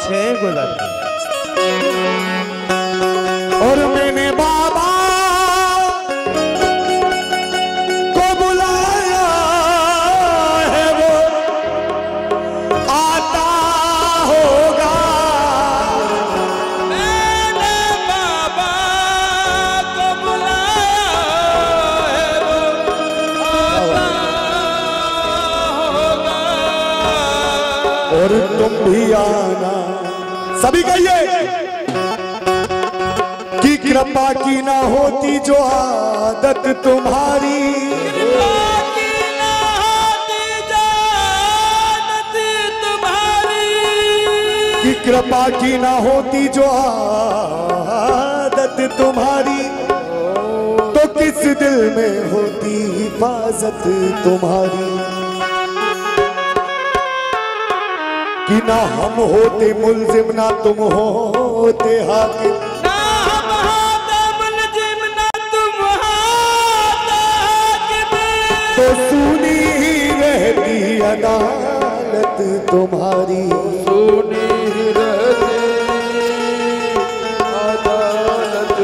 छह गुलाब और मैंने बाबा को बुलाया है, वो आता होगा। मैंने बाबा को बुलाया है, वो आता होगा। और तुम भी आना, सभी कहिए कि कृपा की ना होती जो आदत तुम्हारी, कृपा की ना होती जो आदत तुम्हारी, कि कृपा की ना होती जो आदत तुम्हारी, तो किस दिल में होती हिफाजत तुम्हारी। कि ना हम होते मुल्जिम ना तुम होते हाकिम, ना हम होते मुल्जिम ना तुम होते हाकिम, तो सुनी ही रहती अदालत तुम्हारी। सुनी रहती अदालत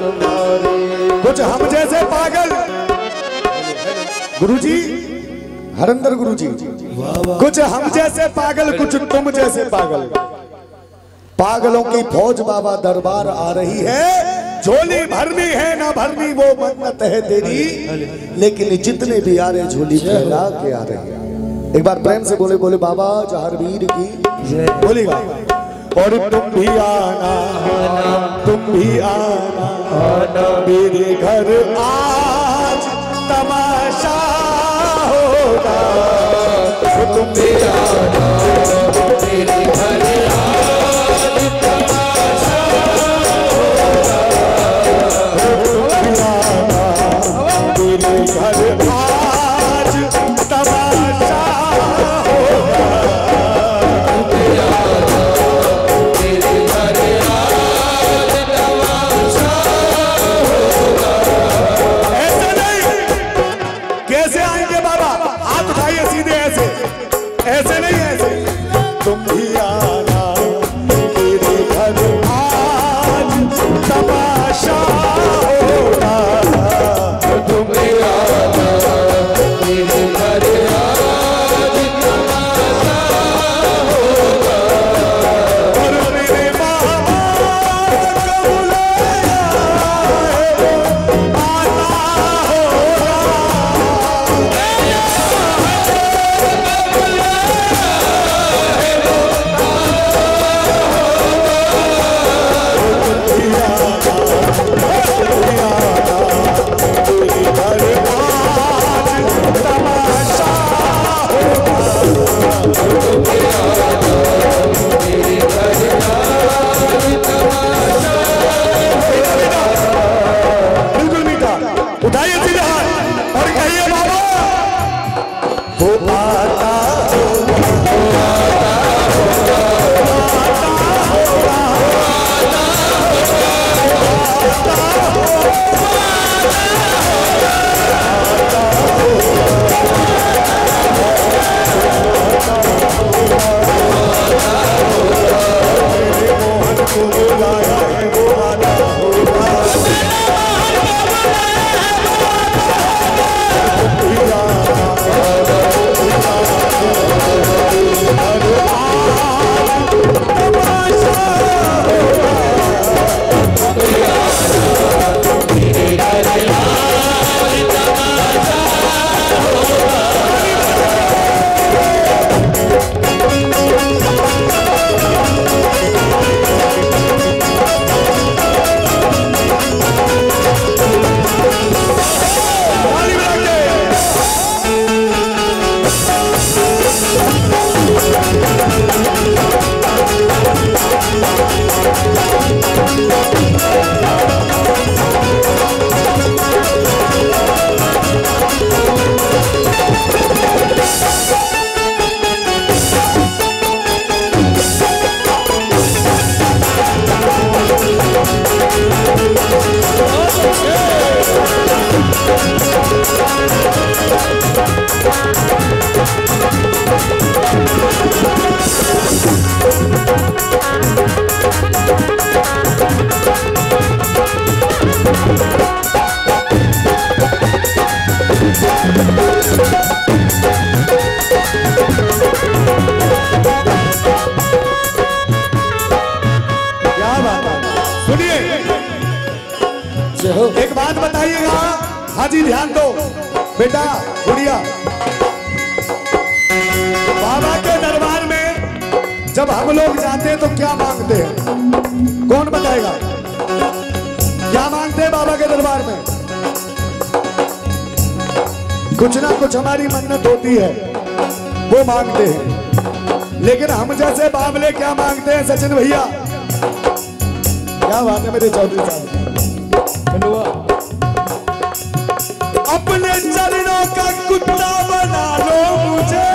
तुम्हारी। कुछ हम जैसे पागल, गुरुजी हरिंदर गुरुजी, कुछ हम जैसे पागल, कुछ तुम जैसे पागल, पागलों की फौज बाबा दरबार आ रही है। झोली भरनी है ना भरनी वो मन्नत है तेरी, लेकिन जितने भी आ रहे झोली फैला के आ रहे हैं। एक बार प्रेम से बोले बोले बाबा जहरवीर की बोलेगा। और तुम भी आना, तुम भी आना मेरे घर, आज तमाशा होगा। तुम भी आना मेरे घर, आज तमाशा होगा। तुम भी आना मेरे घर, आज तमाशा होगा। तुम भी आना मेरे घर, आज तमाशा होगा। ऐसे नहीं, कैसे आएंगे बाबा? हाथ उठाइए सीधे, ऐसे ऐसे नहीं, ऐसे। तुम भी आ बताइएगा। हाँ जी ध्यान दो बेटा गुड़िया। बाबा के दरबार में जब हम लोग जाते हैं तो क्या मांगते हैं? कौन बताएगा क्या मांगते हैं बाबा के दरबार में? कुछ ना कुछ हमारी मन्नत होती है, वो मांगते हैं। लेकिन हम जैसे बाबले क्या मांगते हैं सचिन भैया? क्या बात है मेरे चौधरी साहब? अपने चरणों का कुत्ता बना लो मुझे,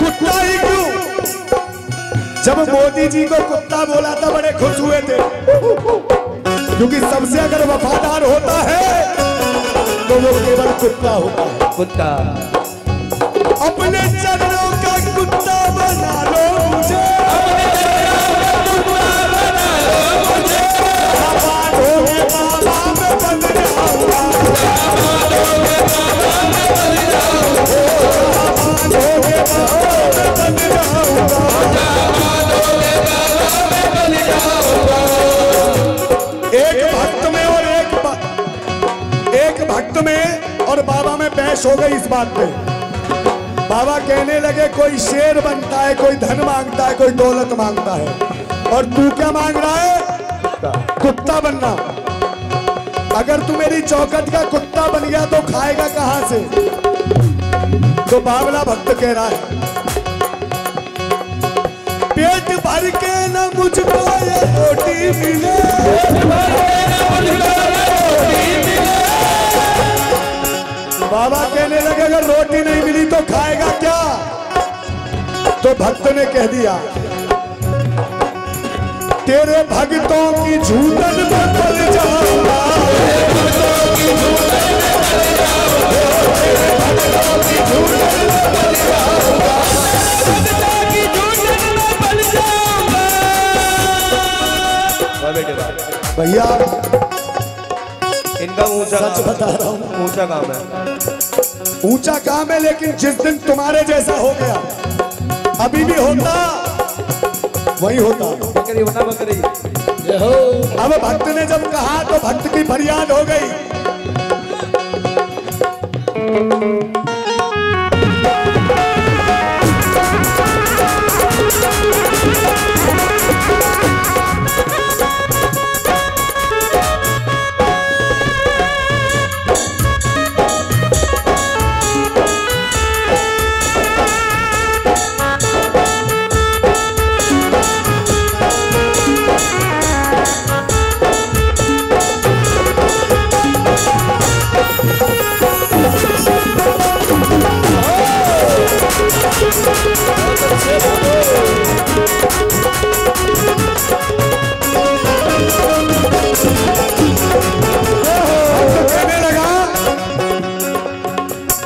कुत्ता ही क्यों? जब मोदी जी को कुत्ता बोला था बड़े खुश हुए थे, क्योंकि सबसे अगर वफादार होता है तो वो केवल कुत्ता होता है। कुत्ता अपने चरणों का कुत्ता बना लो मुझे, बाबा में बन जाऊंगा, एक भक्त में और बाबा में बहस हो गई इस बात पे। बाबा कहने लगे कोई शेर बनता है, कोई धन मांगता है, कोई दौलत मांगता है, और तू क्या मांग रहा है? कुत्ता बनना। अगर तू मेरी चौखट का कुत्ता बन गया तो खाएगा कहां से? तो बावला भक्त कह रहा है पेट भर के न मुझको ये रोटी मिले, बाबा कहने लगे अगर रोटी नहीं मिली तो खाएगा क्या? तो भक्त ने कह दिया तेरे भक्तों की झूठन में पड़ जाऊंगा, भैया इनका ऊंचा सच बता रहा हूँ, ऊंचा काम है, ऊंचा काम है। लेकिन जिस दिन तुम्हारे जैसा हो गया, अभी भी होता वही होता। बकरी बना बकरी। अब भक्त ने जब कहा तो भक्त की फरियाद हो गई।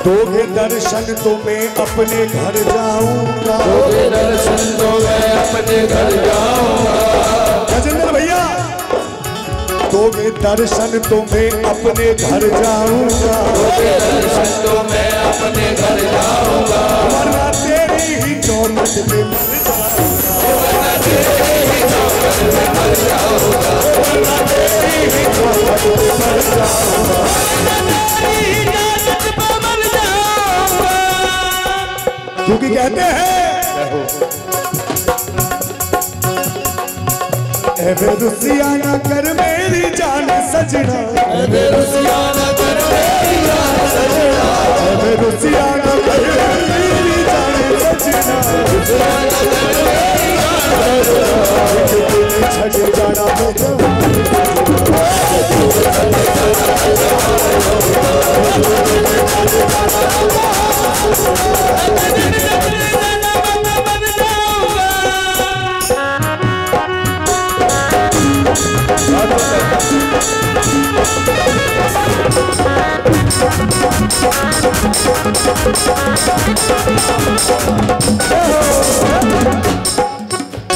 दोगे दर्शन तो मैं अपने घर जाऊंगा, दोगे दर्शन तो मैं अपने घर जाऊंगा। गजेंद्र भैया दोगे दर्शन तो मैं अपने घर जाऊंगा, दोगे दर्शन तो मैं अपने घर जाऊंगा। वरना तेरी ही चौखट में मर जाऊंगा, वरना तेरी ही चौखट में मर जाऊंगा, वरना तेरी ही चौखट में मर जाऊंगा, क्योंकि कहते हैं ऐ रुसिया न कर मेरी जान सजना, ऐ रुसिया न कर मेरी जान सजना, ऐ रुसिया न कर मेरी जान सजना, छड़ जाना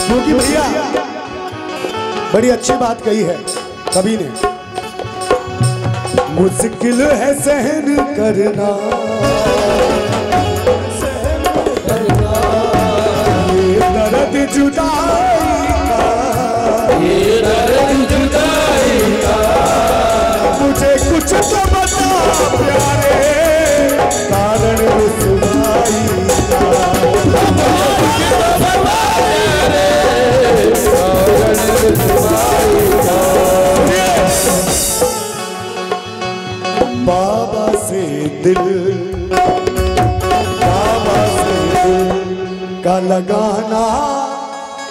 क्योंकि भैया बड़ी अच्छी बात कही है कवि ने, मुश्किल है सहन करना का लगाना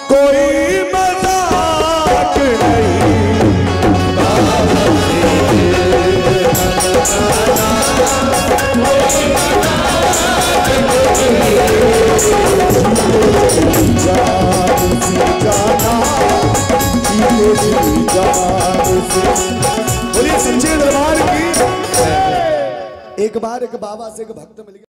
कोई मजाक नहीं। बोलिए सच्चे दरबार की। एक बार एक बाबा से एक भक्त मिल गया।